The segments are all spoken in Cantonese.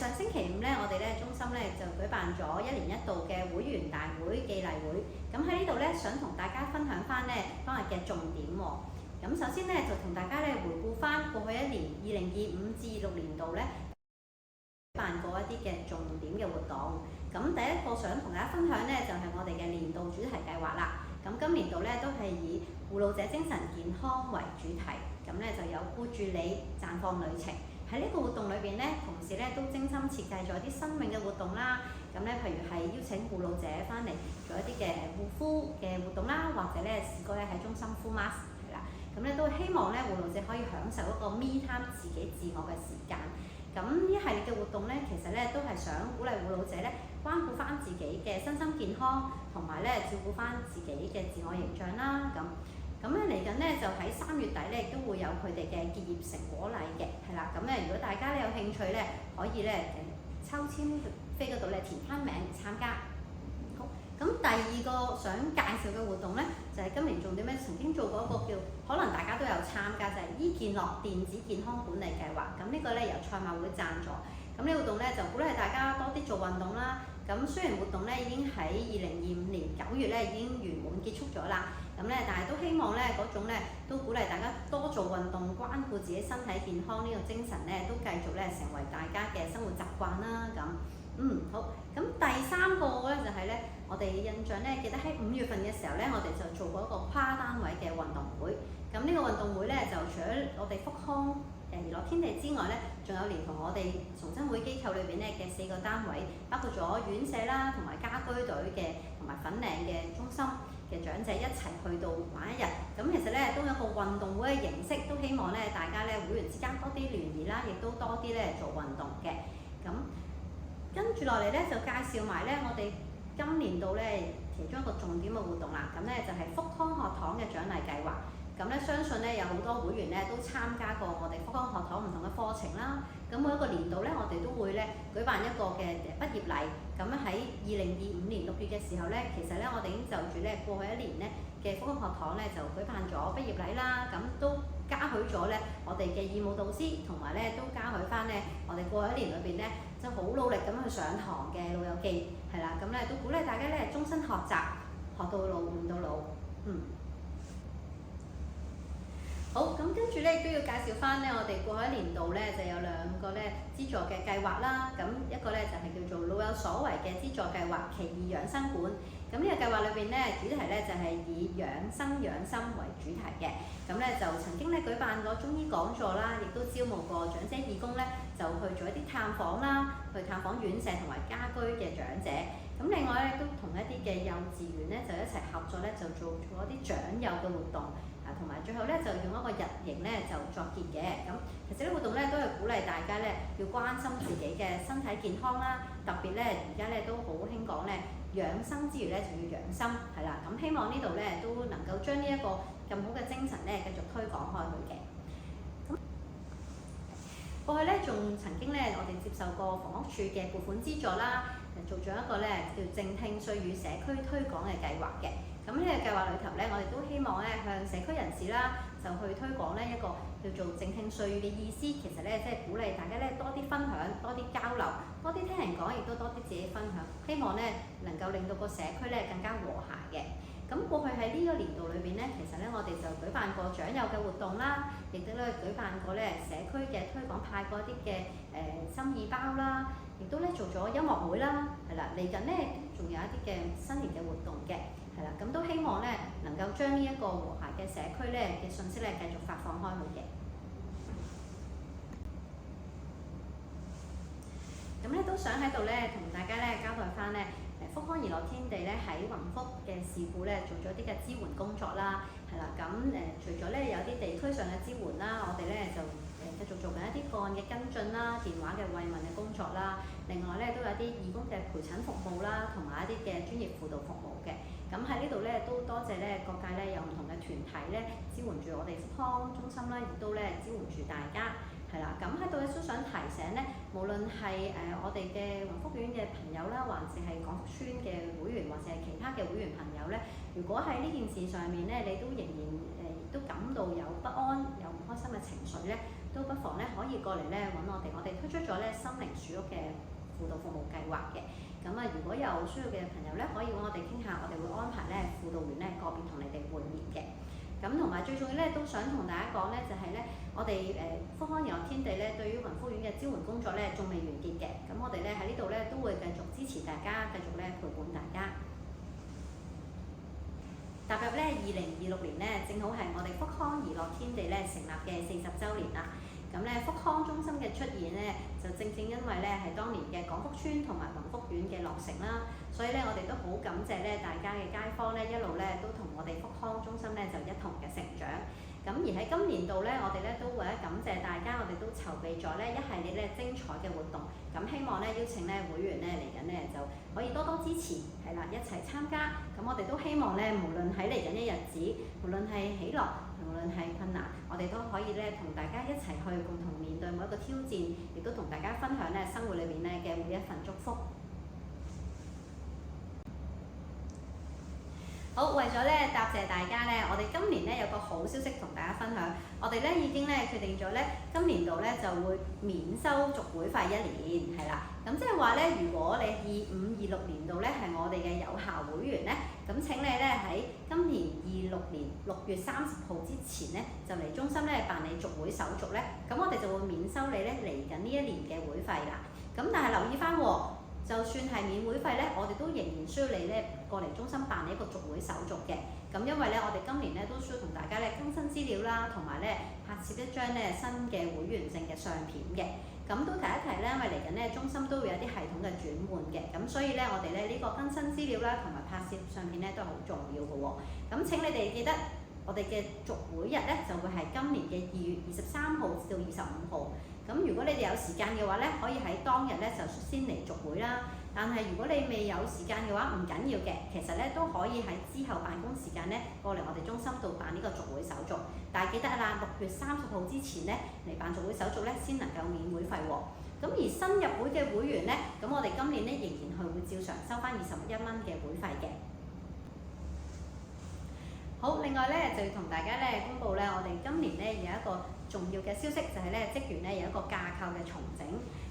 上星期五咧，我哋咧中心咧就舉辦咗1年1度嘅會員大會暨例會。咁喺呢度咧，想同大家分享翻咧當日嘅重點喎。咁首先咧就同大家咧回顧翻過去一年2025至26年度咧舉辦過一啲嘅重點嘅活動。咁第一個想同大家分享咧就係我哋嘅年度主題計劃啦。咁今年度咧都係以護老者精神健康為主題，咁咧就有顧住你綻放旅程。喺呢個活動裏邊咧，同時咧都精心設計咗啲新穎嘅活動啦。咁咧，譬如係邀請護老者翻嚟做一啲嘅護膚嘅活動啦，或者咧試過咧喺中心敷 mask 係啦。咁咧都希望咧護老者可以享受一個 me time 自己自我嘅時間。咁呢一系列嘅活動咧，其實咧都係想鼓勵護老者咧關顧翻自己嘅身心健康，同埋咧照顧翻自己嘅自我形象啦。咁咧嚟緊咧就喺3月底咧，亦都會有佢哋嘅結業成果禮嘅，係啦。咁咧如果大家咧有興趣咧，可以咧抽籤飛嗰度咧填翻名參加。好，咁第二個想介紹嘅活動咧，就係今年重點咧曾經做過一個叫，可能大家都有參加，就係醫健樂電子健康管理計劃。咁呢個咧由賽馬會贊助。咁呢個活動咧就鼓勵大家多啲做運動啦。咁雖然活動咧已經喺2025年9月咧已經圓滿結束咗啦，咁咧但係都希望咧嗰種咧都鼓勵大家多做運動，關顧自己身體健康呢個精神咧都繼續咧成為大家嘅生活習慣啦。好，咁第3個咧就係咧我哋印象咧記得喺5月份嘅時候咧，我哋就做過一個跨單位嘅運動會。咁呢個運動會咧就除咗我哋福康娛樂天地之外咧，仲有連同我哋重生會機構裏邊咧嘅4個單位，包括咗院舍啦，同埋家居隊嘅，同埋粉嶺嘅中心嘅長者一齊去到玩一日。咁其實咧都有一個運動會嘅形式，都希望咧大家咧會員之間多啲聯誼啦，亦都多啲咧做運動嘅。咁跟住落嚟咧就介紹埋咧我哋今年度咧其中一個重點嘅活動啦。咁咧就係福康學堂嘅獎勵計劃。咁咧相信咧有好多會員咧都參加過我哋福康學堂唔同嘅課程啦。咁每一個年度咧，我哋都會咧舉辦一個嘅畢業禮。咁喺2025年6月嘅時候咧，其實咧我哋已經就住咧過去一年咧嘅福康學堂咧就舉辦咗畢業禮啦。咁都嘉許咗咧我哋嘅義務導師，同埋咧都嘉許翻咧我哋過去一年裏邊咧就好努力咁去上堂嘅老友記，係啦。咁咧都鼓勵大家咧終身學習，學到老換到老。好，咁跟住咧都要介紹翻咧，我哋過去一年度咧就有2個咧資助嘅計劃啦。咁一個咧就係叫做老有所為嘅資助計劃奇異養生館。咁呢個計劃裏邊咧主題咧就係以養生養心為主題嘅。咁咧就曾經咧舉辦過中醫講座啦，亦都招募過長者義工咧，就去做一啲探訪啦，去探訪院舍同埋家居嘅長者。咁另外咧都同一啲嘅幼稚園咧就一齊合作咧，就做一啲長幼嘅活動。同埋最後咧就用一個日營咧就作結嘅。咁其實呢個活動咧都係鼓勵大家咧要關心自己嘅身體健康啦。特別咧而家咧都好興講咧養生之餘咧就要養心，係啦。咁希望呢度咧都能夠將呢一個咁好嘅精神咧繼續推廣開去嘅。咁過去咧仲曾經咧我哋接受過房屋署嘅撥款資助啦，做咗一個咧叫靜聽歲與社區推廣嘅計劃嘅。咁呢個計劃裏頭咧，我哋都希望咧向社區人士啦，就去推廣咧一個叫做靜聽歲嘅意思。其實咧即係鼓勵大家咧多啲分享，多啲交流，多啲聽人講，亦都多啲自己分享。希望咧能夠令到個社區咧更加和諧嘅。咁過去喺呢個年度裏邊咧，其實咧我哋就舉辦過長幼嘅活動啦，亦都咧舉辦過咧社區嘅推廣，派過一啲嘅心意包啦，亦都咧做咗音樂會啦，係啦。嚟緊咧仲有一啲嘅新年嘅活動嘅。係啦，咁都希望咧能夠將呢一個和諧嘅社區咧嘅信息咧繼續發放開去嘅。咁咧都想喺度咧同大家咧交代翻咧福康娛樂天地咧喺宏福嘅事故咧做咗啲嘅支援工作啦，係啦。咁除咗咧有啲地區上嘅支援啦，我哋咧就繼續做緊一啲個案嘅跟進啦、電話嘅慰問嘅工作啦。另外咧都有啲義工嘅陪診服務啦，同埋一啲嘅專業輔導服務嘅。咁喺呢度咧都多謝咧各界咧有唔同嘅團體咧支援住我哋福康中心啦，亦都咧支援住大家，係啦。咁喺度咧都想提醒咧，無論係我哋嘅宏福院嘅朋友啦，還是係廣福村嘅會員，或者係其他嘅會員朋友咧，如果喺呢件事上面咧，你都仍然亦都感到有不安、有唔開心嘅情緒咧，都不妨咧可以過嚟咧揾我哋。我哋推出咗咧心靈樹屋嘅輔導服務計劃嘅。咁啊，如果有需要嘅朋友咧，可以揾我哋傾下，我哋會安排咧輔導員咧個別同你哋會面嘅。咁同埋最重要咧，都想同大家講咧，就係咧，我哋福康怡樂天地咧，對於雲福院嘅支援工作咧，仲未完結嘅。咁我哋咧喺呢度咧，都會繼續支持大家，繼續咧陪伴大家。踏入咧2026年咧，正好係我哋福康怡樂天地咧成立嘅40週年啦。咁咧福康中心嘅出現咧，就正因為咧係當年嘅廣福邨同埋雲福苑嘅落成啦，所以咧我哋都好感謝咧大家嘅街坊咧一路咧都同我哋福康中心咧就一同嘅成長。咁而喺今年度咧，我哋咧都為咗感謝大家，我哋都籌備咗咧一系列咧精彩嘅活動。咁希望咧邀請咧會員咧嚟緊咧就可以多多支持，係啦，一齊參加。咁我哋都希望咧，無論喺嚟緊嘅日子，無論係喜樂，無論係困難，我哋都可以咧同大家一齊去共同面對每一個挑戰，亦都同大家分享咧生活裏邊咧嘅每一份祝福。好，為咗咧答謝大家咧，我哋今年咧有個好消息同大家分享，我哋咧已經咧決定咗咧，今年度咧就會免收續會費1年，係啦。咁即係話咧，如果你25-26年度咧係我哋嘅有效會員咧，咁請你咧喺今年26年6月30號之前咧，就嚟中心咧辦理續會手續咧，咁我哋就會免收你咧嚟緊呢1年嘅會費啦。咁但係留意翻喎。就算係免會費咧，我哋都仍然需要你咧過嚟中心辦理一個續會手續嘅。咁因為咧，我哋今年咧都需要同大家咧更新資料啦，同埋咧拍攝一張咧新嘅會員證嘅相片嘅。咁都提一提咧，因為嚟緊咧中心都會有啲系統嘅轉換嘅，咁所以咧我哋咧呢個更新資料啦，同埋拍攝相片咧都係好重要嘅喎。咁請你哋記得，我哋嘅續會日咧就會係今年嘅2月23號至到25號。咁如果你哋有時間嘅話咧，可以喺當日咧就先嚟續會啦。但係如果你未有時間嘅話，唔緊要嘅，其實咧都可以喺之後辦公時間咧過嚟我哋中心度辦呢個續會手續。但係記得啦，6月30號之前咧嚟辦續會手續咧，先能夠免會費喎。咁而新入會嘅會員咧，咁我哋今年咧仍然係會照常收翻21蚊嘅會費嘅。好，另外咧就要同大家咧公佈咧，我哋今年咧有一個重要嘅消息，就係咧職員咧有一個架構嘅重整。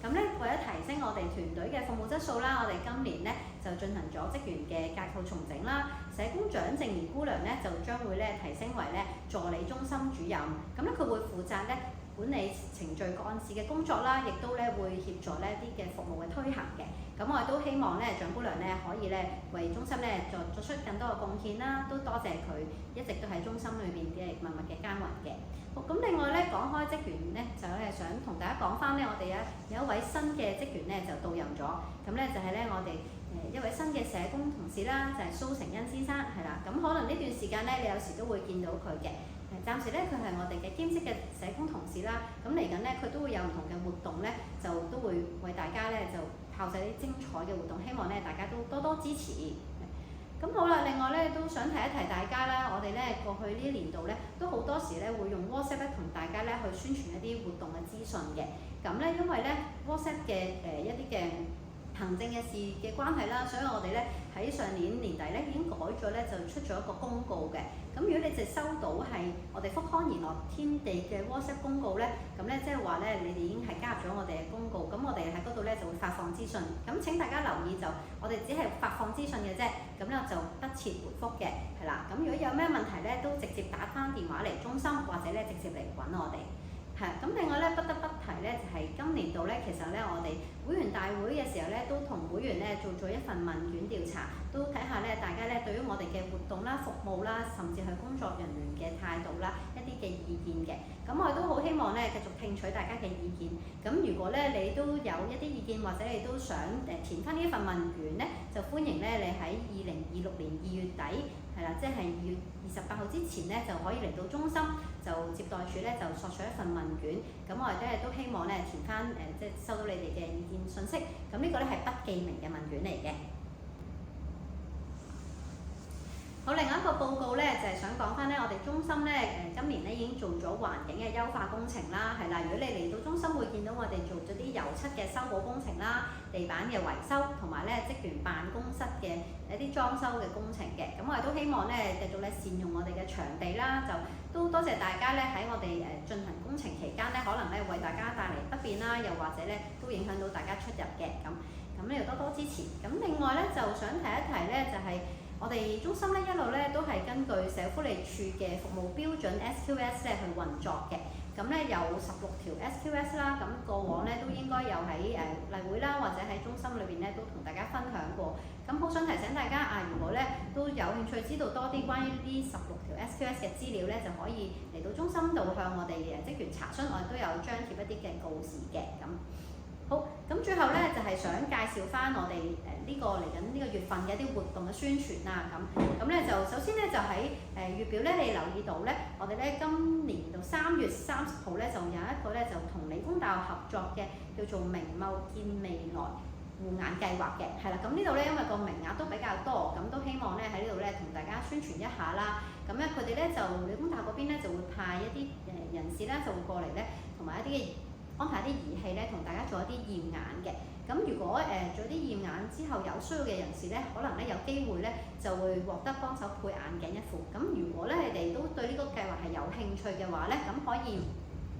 咁咧為咗提升我哋團隊嘅服務質素啦，我哋今年咧就進行咗職員嘅架構重整啦。社工長靜怡姑娘咧就將會咧提升為咧助理中心主任。咁咧佢會負責咧管理程序幹事嘅工作啦，亦都咧會協助呢啲嘅服務嘅推行嘅。咁我哋都希望咧長姑娘咧可以咧為中心咧作出更多嘅貢獻啦，都多謝佢一直都喺中心裏邊嘅默默嘅耕耘嘅。咁另外咧講開職員咧，就係想同大家講翻咧，我哋有一位新嘅職員咧就到任咗。咁咧就係咧我哋一位新嘅社工同事啦，就係蘇成恩先生，係啦。咁可能呢段時間咧，你有時都會見到佢嘅。暫時咧佢係我哋嘅兼職嘅社工同事啦。咁嚟緊咧佢都會有唔同嘅活動咧，就都會為大家咧就炮製啲精彩嘅活動，希望咧大家都多多支持。咁好啦，另外咧都想提一提大家啦，我哋咧過去呢一年度咧都好多時咧會用 WhatsApp 咧同大家咧去宣傳一啲活動嘅資訊嘅。咁咧因為咧 WhatsApp 嘅一啲嘅行政嘅事嘅關係啦，所以我哋咧喺上年年底咧已經改咗咧，就出咗一個公告嘅。咁如果你哋收到係我哋福康怡樂天地嘅 WhatsApp 公告咧，咁咧即係話咧你哋已經係加入咗我哋嘅公告，咁我哋喺嗰度咧就會發放資訊。咁請大家留意，就我哋只係發放資訊嘅啫，咁咧就不設回覆嘅，係啦。咁如果有咩問題咧，都直接打返電話嚟中心，或者咧直接嚟揾我哋。咁另外咧不得不提咧，就係今年度咧，其實咧我哋會員大會嘅時候咧，都同會員咧做咗一份問卷調查，都睇下咧大家咧對於我哋嘅活動啦、服務啦，甚至係工作人員嘅態度啦，一啲嘅意見嘅。咁我哋都好希望咧繼續聽取大家嘅意見。咁如果咧你都有一啲意見，或者你都想填翻呢一份問卷咧，就歡迎咧你喺2026年2月底，係啦，即係2月28號之前咧就可以嚟到中心，就接待處咧就索取一份問卷。咁我哋都希望咧填翻即係收到你哋嘅意見信息。咁呢個咧係不記名嘅問卷嚟嘅。好，好，另外一個報告咧就係想講翻咧，我哋中心咧今年咧已經做咗環境嘅優化工程啦，係啦。如果你嚟到中心會見到我哋做咗啲油漆嘅修補工程啦、地板嘅維修同埋咧職員辦公室嘅一啲裝修嘅工程嘅。咁我哋都希望咧繼續咧善用我哋嘅場地啦，就都多謝大家咧喺我哋進行工程期間咧，可能咧為大家帶嚟不便啦，又或者咧都影響到大家出入嘅咁。咁你要多多支持。咁另外咧就想提一提咧，就係我哋中心咧一路咧都係根據社會福利署嘅服務標準 SQS 咧去運作嘅。咁咧有16條 SQS 啦，咁過往咧都應該有喺例會啦，或者喺中心裏邊咧都同大家分享過。咁好想提醒大家啊，如果咧都有興趣知道多啲關於呢16條 SQS 嘅資料咧，就可以嚟到中心度向我哋職員查詢，我哋都有張貼一啲嘅告示嘅咁。好，咁最後咧就係想介紹翻我哋呢個嚟緊呢個月份嘅一啲活動嘅宣傳啦，咁咧就首先咧就喺月表咧，你留意到咧，我哋咧今年到3月30號咧就有一個咧就同理工大學合作嘅叫做明眸見未來護眼計劃嘅，係啦，咁呢度咧因為個名額都比較多，咁都希望咧喺呢度咧同大家宣傳一下啦。咁咧佢哋咧就理工大學嗰邊咧就會派一啲人士咧就會過嚟咧，同埋一啲嘅安排一啲儀器咧，同大家做一啲驗眼嘅。咁如果做啲驗眼之後有需要嘅人士咧，可能咧有機會咧就會獲得幫手配眼鏡一副。咁如果咧你哋都對呢個計劃係有興趣嘅話咧，咁可以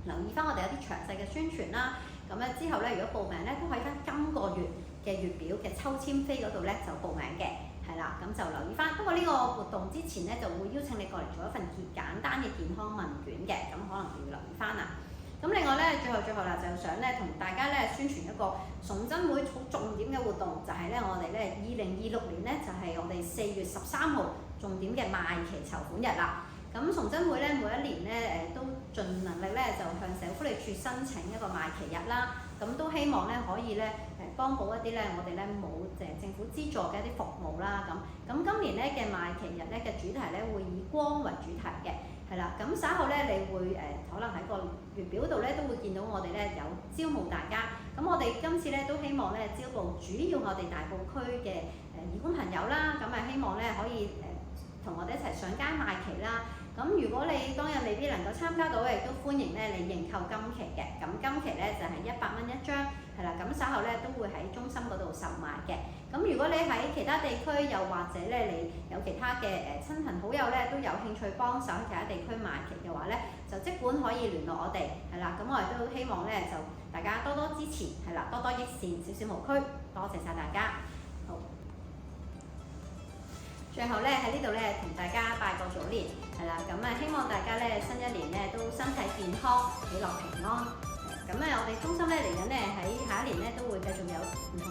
留意翻我哋有啲詳細嘅宣傳啦。咁咧之後咧，如果報名咧都可以翻今個月嘅月表嘅抽籤飛嗰度咧就報名嘅。係啦，咁就留意翻。不過呢個活動之前咧就會邀請你過嚟做一份簡單嘅健康問卷嘅，咁可能要留意翻啦。咁另外咧，最後啦，就想咧同大家咧宣傳一個崇真會好重點嘅活動，就係咧我哋咧2026年咧就係我哋4月13號重點嘅賣旗籌款日啦。咁崇真會咧每一年咧都盡能力咧就向社會福利署申請一個賣旗日啦。咁都希望咧可以咧幫補一啲咧我哋咧冇政府資助嘅一啲服務啦。咁今年咧嘅賣旗日咧嘅主題咧會以光為主題嘅。係啦，咁稍後咧，你會可能喺個月表度咧都會見到我哋咧有招募大家。咁我哋今次咧都希望咧招募主要我哋大埔區嘅義工朋友啦，咁希望咧可以同我哋一齊上街賣旗啦。咁如果你當日未必能夠參加到，亦都歡迎咧你認購金旗嘅。咁金旗咧就係100蚊一張，係啦。咁稍後咧都會喺中心嗰度售賣嘅。咁如果你喺其他地區，又或者咧你有其他嘅親朋好友咧都有興趣幫手喺其他地區賣旗嘅話咧，就即管可以聯絡我哋，係啦。咁我哋都希望咧就大家多多支持，係啦，多多益善，少少無拘，多謝晒大家。好，最後咧喺呢度咧同大家拜個早年，係啦。咁希望大家咧新一年咧都身體健康，喜樂平安。咁我哋中心咧嚟緊咧喺下一年咧都會繼續有唔同